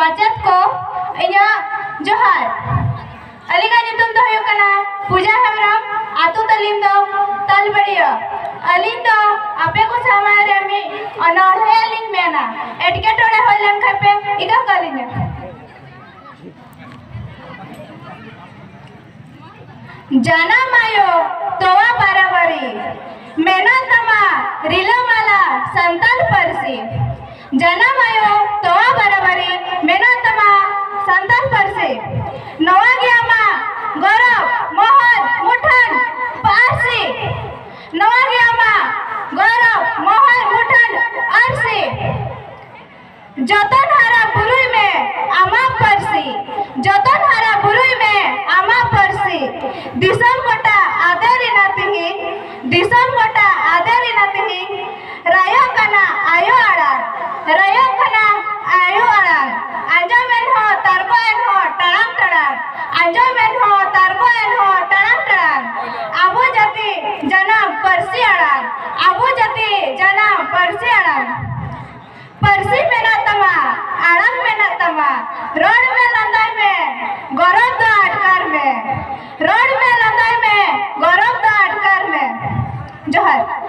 माचत को इना जोहार अलिगा नितुम दो हुयो कना पूजा हेम्ब्रम आतु तालीम दो तालबड़िया अलिन दो आपे को समारे में अनौड़े अलिन मेना एटके टोड़े होलन खपे इका कलिन जाना मायो तोवा बाराबारी मेना तमा रिलमाला संताल परसी जाना मायो तोवा बाराबारी मेना तमा संताल परसी नवा गया मा गौरव मोहन मुठन पारसी नवा गया मा गौरव मोहन मुठन अरसी जतन हरा बुरुई में आमा परसी जतन हरा बुरुई में आमा परसी दिसम गोटा आदरी नातिही दिसम गोटा आदरी नातिही रायो कना आयो आड़ान आंजो मेन हो तारको एन हो टड़ांग टड़ांग आंजो मेन हो तारको एन हो टड़ांग टड़ांग आबू जाति जन्म परसी आड़ान आबू जाति जन्म परसी आड़ान परसी मेना तमा आड़ांग मेना तमा रोड में लंदाई में गौरव दो अटकर में रोड में लंदाई में गौरव दो अटकर में जोहर।